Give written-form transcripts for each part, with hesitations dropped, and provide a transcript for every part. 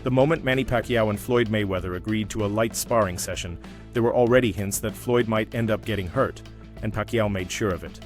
The moment Manny Pacquiao and Floyd Mayweather agreed to a light sparring session, there were already hints that Floyd might end up getting hurt, and Pacquiao made sure of it.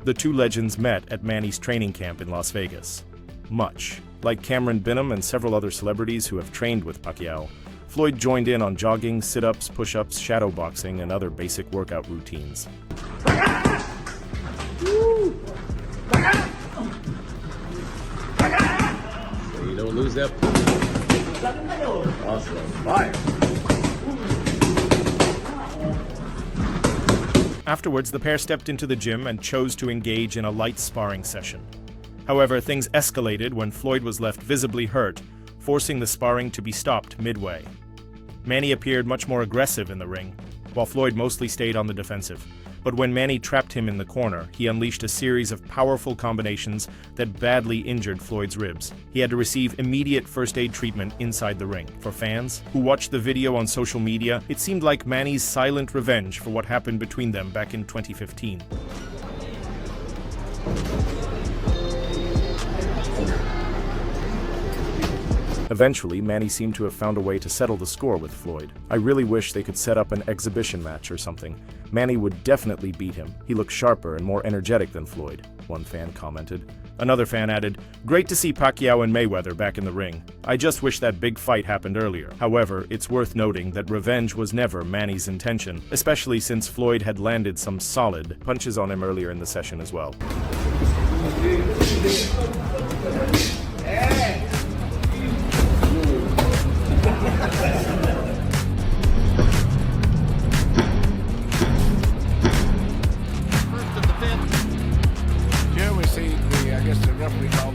The two legends met at Manny's training camp in Las Vegas. Much like Cameron Binham and several other celebrities who have trained with Pacquiao, Floyd joined in on jogging, sit-ups, push-ups, shadow boxing, and other basic workout routines. You don't lose that. Awesome. Fire. Afterwards, the pair stepped into the gym and chose to engage in a light sparring session. However, things escalated when Floyd was left visibly hurt, forcing the sparring to be stopped midway. Manny appeared much more aggressive in the ring, while Floyd mostly stayed on the defensive. But when Manny trapped him in the corner, he unleashed a series of powerful combinations that badly injured Floyd's ribs. He had to receive immediate first aid treatment inside the ring. For fans who watched the video on social media, it seemed like Manny's silent revenge for what happened between them back in 2015. Eventually, Manny seemed to have found a way to settle the score with Floyd. I really wish they could set up an exhibition match or something. Manny would definitely beat him. He looked sharper and more energetic than Floyd, one fan commented. Another fan added, "Great to see Pacquiao and Mayweather back in the ring. I just wish that big fight happened earlier." However, it's worth noting that revenge was never Manny's intention, especially since Floyd had landed some solid punches on him earlier in the session as well.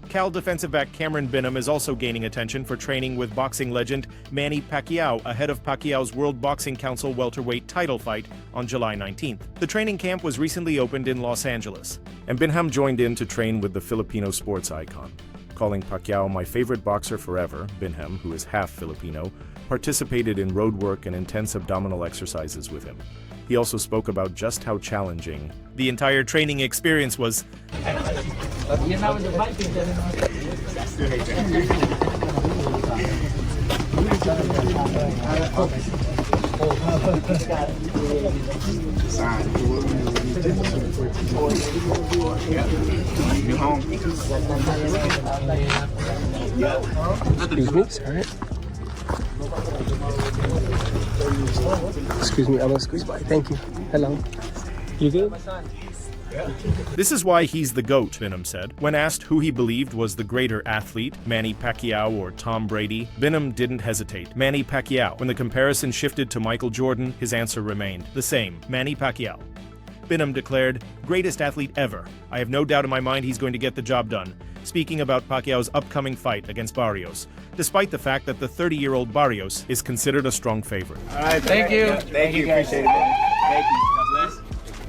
Cal defensive back Cameron Binham is also gaining attention for training with boxing legend Manny Pacquiao ahead of Pacquiao's World Boxing Council welterweight title fight on July 19th. The training camp was recently opened in Los Angeles, and Binham joined in to train with the Filipino sports icon. Calling Pacquiao my favorite boxer forever, Binham, who is half Filipino, participated in road work and intense abdominal exercises with him. He also spoke about just how challenging the entire training experience was. Excuse me, sorry. Excuse me, I'm a squeeze by. Thank you. Hello. You good? This is why he's the GOAT, Binham said. When asked who he believed was the greater athlete, Manny Pacquiao or Tom Brady, Binham didn't hesitate. Manny Pacquiao. When the comparison shifted to Michael Jordan, his answer remained the same, Manny Pacquiao. Binham declared, "Greatest athlete ever. I have no doubt in my mind he's going to get the job done," speaking about Pacquiao's upcoming fight against Barrios, despite the fact that the 30-year-old Barrios is considered a strong favorite. All right, thank you. Thank you. Appreciate it, man. Thank you. God bless.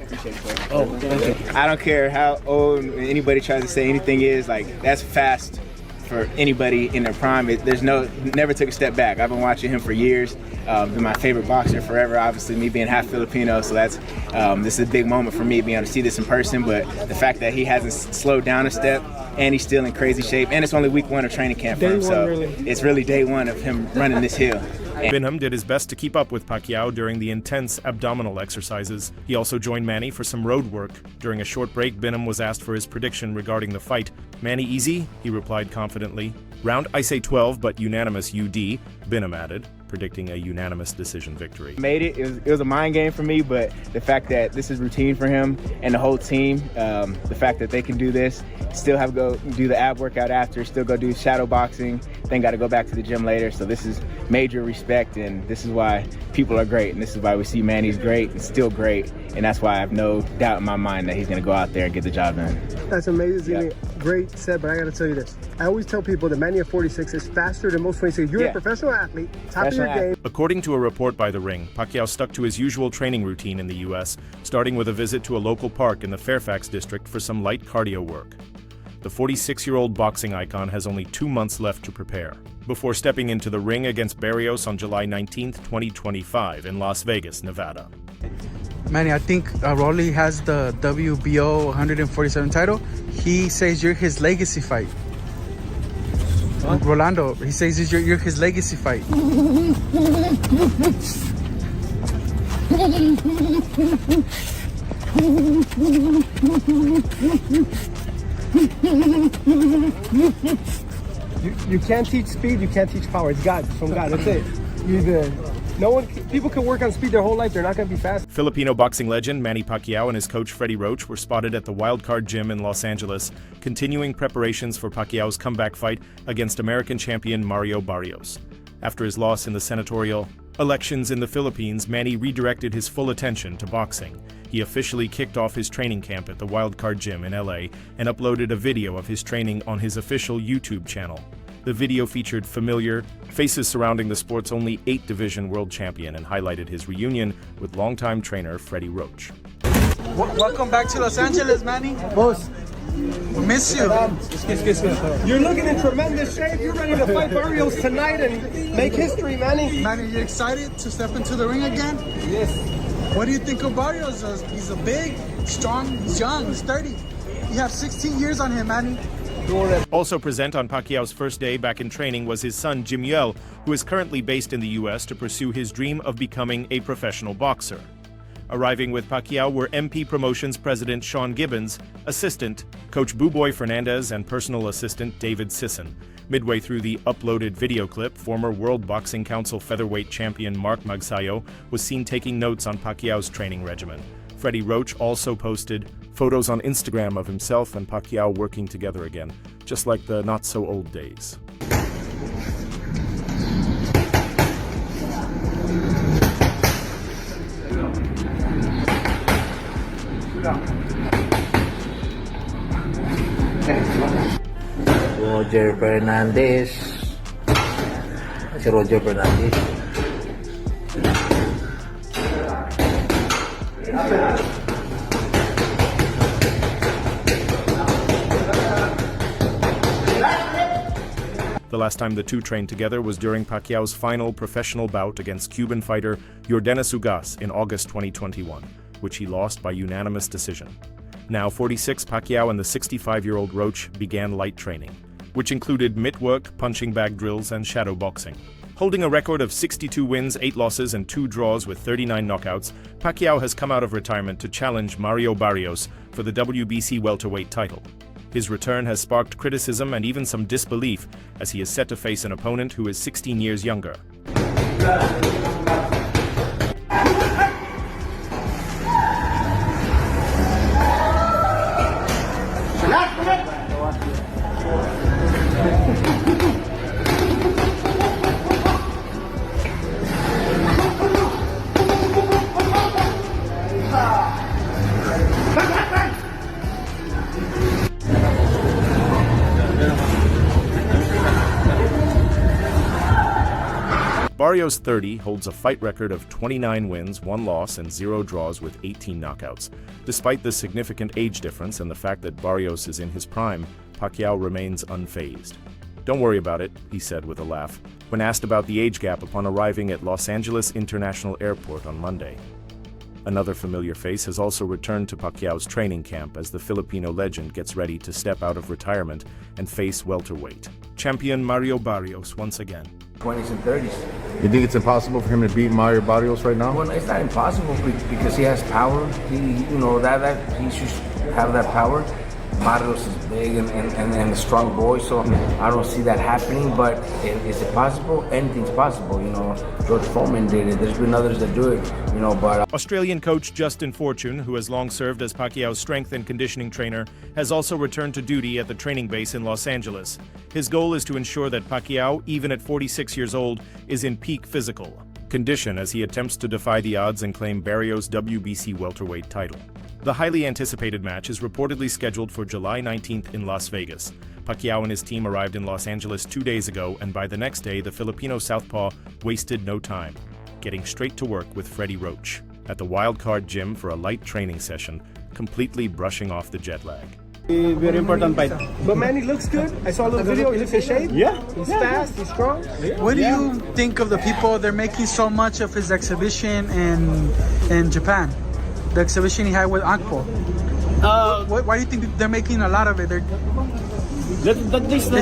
Appreciate it, man. Oh, thank you. I don't care how old anybody tries to say anything is, like, that's fast for anybody in their prime. Never took a step back. I've been watching him for years. Been my favorite boxer forever, obviously, me being half Filipino, so this is a big moment for me being able to see this in person, but the fact that he hasn't slowed down a step, and he's still in crazy shape, and it's only week one of training camp for him, so it's really day one of him running this hill. Binham did his best to keep up with Pacquiao during the intense abdominal exercises. He also joined Manny for some road work. During a short break, Binham was asked for his prediction regarding the fight. "Manny easy," he replied confidently. "Round, I say 12, but unanimous UD," Binham added, predicting a unanimous decision victory. It was a mind game for me, but the fact that this is routine for him and the whole team, the fact that they can do this, still have to go do the ab workout after, still go do shadow boxing, then got to go back to the gym later. So this is major respect, and this is why people are great, and this is why we see Manny's great and still great, and that's why I have no doubt in my mind that he's going to go out there and get the job done. That's amazing. Yeah. great set, but I got to tell you this. I always tell people that Manny at 46 is faster than most 26. You're a professional athlete, top of your game. According to a report by The Ring, Pacquiao stuck to his usual training routine in the U.S., starting with a visit to a local park in the Fairfax district for some light cardio work. The 46-year-old boxing icon has only 2 months left to prepare, before stepping into the ring against Barrios on July 19, 2025 in Las Vegas, Nevada. Manny, I think Rolly has the WBO 147 title. He says you're his legacy fight. Huh? Rolando, he says you're his legacy fight. You can't teach speed, you can't teach power. It's God, from God, that's it. People can work on speed their whole life, they're not going to be fast. Filipino boxing legend Manny Pacquiao and his coach Freddie Roach were spotted at the Wildcard Gym in Los Angeles, continuing preparations for Pacquiao's comeback fight against American champion Mario Barrios. After his loss in the senatorial elections in the Philippines, Manny redirected his full attention to boxing. He officially kicked off his training camp at the Wildcard Gym in LA and uploaded a video of his training on his official YouTube channel. The video featured familiar faces surrounding the sport's only 8-division world champion and highlighted his reunion with longtime trainer Freddie Roach. Welcome back to Los Angeles, Manny. Boss, We miss you. You're looking in tremendous shape. You're ready to fight Barrios tonight and make history, Manny. Manny, you excited to step into the ring again? Yes. What do you think of Barrios? He's a big, strong, he's young, he's 30. You have 16 years on him, Manny. Also present on Pacquiao's first day back in training was his son Jimuel, who is currently based in the U.S. to pursue his dream of becoming a professional boxer. Arriving with Pacquiao were MP Promotions President Sean Gibbons, assistant Coach Buboy Fernandez, and personal assistant David Sisson. Midway through the uploaded video clip, former World Boxing Council featherweight champion Mark Magsayo was seen taking notes on Pacquiao's training regimen. Freddie Roach also posted photos on Instagram of himself and Pacquiao working together again, just like the not-so-old days. Roger Fernandez. Si Roger Fernandez. The last time the two trained together was during Pacquiao's final professional bout against Cuban fighter Yordenis Ugas in August 2021, which he lost by unanimous decision. Now 46, Pacquiao and the 65-year-old Roach began light training, which included mitt work, punching bag drills, and shadow boxing. Holding a record of 62 wins, 8 losses, and 2 draws with 39 knockouts, Pacquiao has come out of retirement to challenge Mario Barrios for the WBC welterweight title. His return has sparked criticism and even some disbelief, as he is set to face an opponent who is 16 years younger. Barrios, 30, holds a fight record of 29 wins, 1 loss, and 0 draws with 18 knockouts. Despite the significant age difference and the fact that Barrios is in his prime, Pacquiao remains unfazed. "Don't worry about it," he said with a laugh, when asked about the age gap upon arriving at Los Angeles International Airport on Monday. Another familiar face has also returned to Pacquiao's training camp as the Filipino legend gets ready to step out of retirement and face welterweight champion Mario Barrios once again. 20s and 30s. You think it's impossible for him to beat Mario Barrios right now? Well, it's not impossible because he has power. That he should have that power. Barrios is big and a strong boy, so I don't see that happening. But is it possible? Anything's possible. George Foreman did it. There's been others that do it. But Australian coach Justin Fortune, who has long served as Pacquiao's strength and conditioning trainer, has also returned to duty at the training base in Los Angeles. His goal is to ensure that Pacquiao, even at 46 years old, is in peak physical condition as he attempts to defy the odds and claim Barrios' WBC welterweight title. The highly anticipated match is reportedly scheduled for July 19th in Las Vegas. Pacquiao and his team arrived in Los Angeles 2 days ago, and by the next day, the Filipino southpaw wasted no time, getting straight to work with Freddie Roach at the Wildcard Gym for a light training session, completely brushing off the jet lag. Very important fight. But Manny looks good. I saw a little video. He looks in shape. Yeah. He's fast. He's strong. What do you think of the people? They're making so much of his exhibition in Japan. The exhibition he had with Akpo. Why do you think they're making a lot of it? They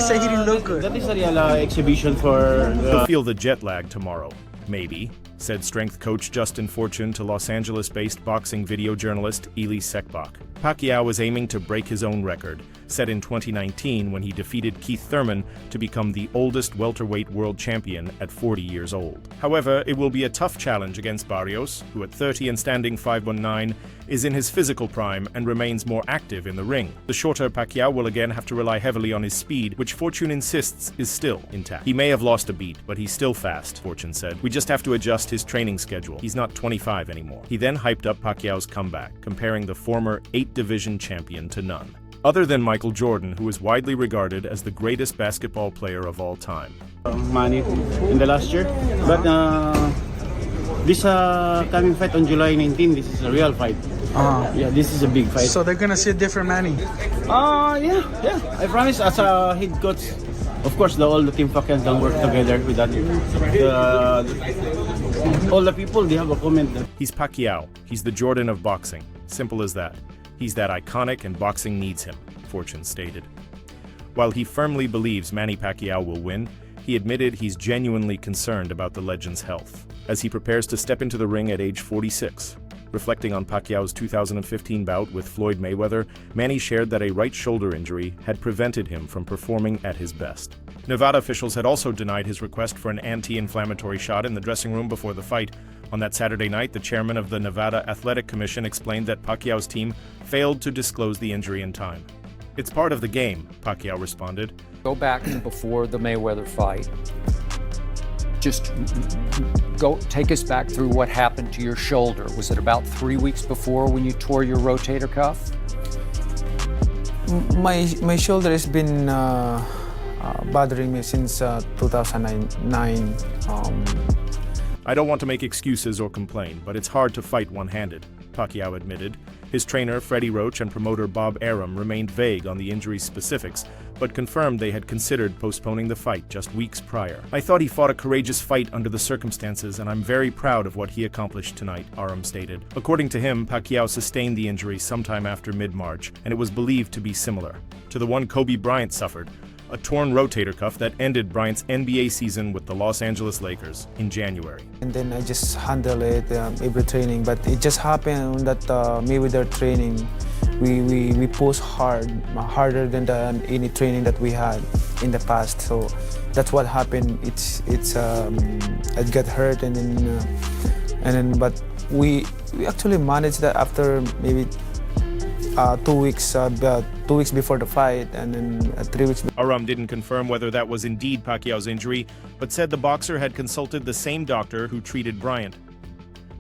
say he didn't look good. That is a real exhibition for. He'll feel the jet lag tomorrow, maybe, said strength coach Justin Fortune to Los Angeles-based boxing video journalist Ely Sekbach. Pacquiao was aiming to break his own record, set in 2019 when he defeated Keith Thurman to become the oldest welterweight world champion at 40 years old. However, it will be a tough challenge against Barrios, who at 30 and standing 5'19", is in his physical prime and remains more active in the ring. The shorter Pacquiao will again have to rely heavily on his speed, which Fortune insists is still intact. He may have lost a beat, but he's still fast, Fortune said. We just have to adjust his training schedule. He's not 25 anymore. He then hyped up Pacquiao's comeback, comparing the former 8-division champion to none. Other than Michael Jordan, who is widely regarded as the greatest basketball player of all time. Manny in the last year. But this coming fight on July 19, this is a real fight. Yeah, this is a big fight. So they're gonna see a different Manny. Yeah. I promise as a head coach, of course, all the team fucking can work together with that. All the people, they have a comment. He's Pacquiao. He's the Jordan of boxing. Simple as that. He's that iconic and boxing needs him, Fortune stated. While he firmly believes Manny Pacquiao will win, he admitted he's genuinely concerned about the legend's health as he prepares to step into the ring at age 46. Reflecting on Pacquiao's 2015 bout with Floyd Mayweather, Manny shared that a right shoulder injury had prevented him from performing at his best. Nevada officials had also denied his request for an anti-inflammatory shot in the dressing room before the fight. On that Saturday night, the chairman of the Nevada Athletic Commission explained that Pacquiao's team failed to disclose the injury in time. "It's part of the game," Pacquiao responded. Go back to before the Mayweather fight. Just take us back through what happened to your shoulder. Was it about 3 weeks before when you tore your rotator cuff? My shoulder has been bothering me since 2009. "I don't want to make excuses or complain, but it's hard to fight one-handed," Pacquiao admitted. His trainer, Freddie Roach, and promoter Bob Arum remained vague on the injury's specifics, but confirmed they had considered postponing the fight just weeks prior. "I thought he fought a courageous fight under the circumstances, and I'm very proud of what he accomplished tonight," Arum stated. According to him, Pacquiao sustained the injury sometime after mid-March, and it was believed to be similar to the one Kobe Bryant suffered, a torn rotator cuff that ended Bryant's NBA season with the Los Angeles Lakers in January. And then I just handle it every training, but it just happened that Mayweather training, we push harder than any training that we had in the past. So that's what happened. I got hurt, but we actually managed that after maybe 2 weeks. 2 weeks before the fight, and then 3 weeks. Arum didn't confirm whether that was indeed Pacquiao's injury, but said the boxer had consulted the same doctor who treated Bryant.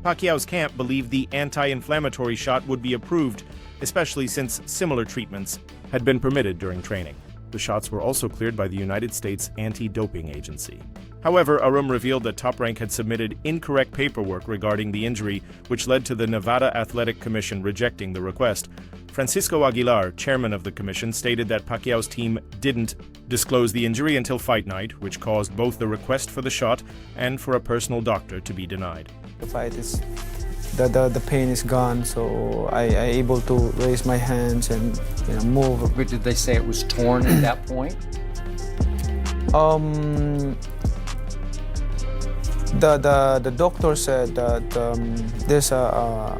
Pacquiao's camp believed the anti-inflammatory shot would be approved, especially since similar treatments had been permitted during training. The shots were also cleared by the United States Anti-Doping Agency. However, Arum revealed that Top Rank had submitted incorrect paperwork regarding the injury, which led to the Nevada Athletic Commission rejecting the request. Francisco Aguilar, chairman of the commission, stated that Pacquiao's team didn't disclose the injury until fight night, which caused both the request for the shot and for a personal doctor to be denied. The fight is, the pain is gone, so I able to raise my hands and move. But did they say it was torn at that point? The doctor said that there's a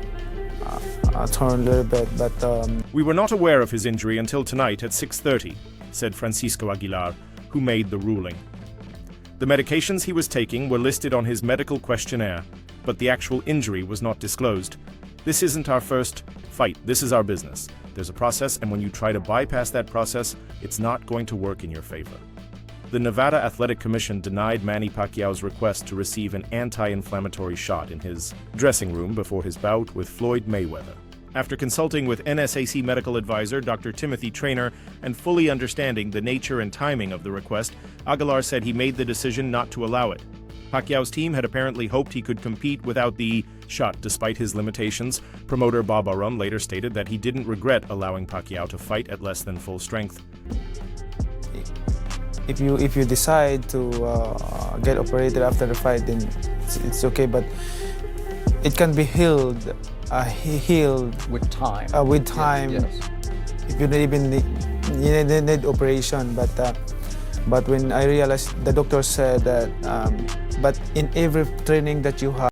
torn a little bit, but "We were not aware of his injury until tonight at 6:30, said Francisco Aguilar, who made the ruling. The medications he was taking were listed on his medical questionnaire, but the actual injury was not disclosed. "This isn't our first fight, this is our business. There's a process, and when you try to bypass that process, it's not going to work in your favor." The Nevada Athletic Commission denied Manny Pacquiao's request to receive an anti-inflammatory shot in his dressing room before his bout with Floyd Mayweather. After consulting with NSAC medical advisor Dr. Timothy Traynor and fully understanding the nature and timing of the request, Aguilar said he made the decision not to allow it. Pacquiao's team had apparently hoped he could compete without the shot despite his limitations. Promoter Bob Arum later stated that he didn't regret allowing Pacquiao to fight at less than full strength. If you decide to get operated after the fight, then it's okay, but it can be healed with time. With time, Yes. if you don't even need operation. But when I realized, the doctor said that, but in every training that you have.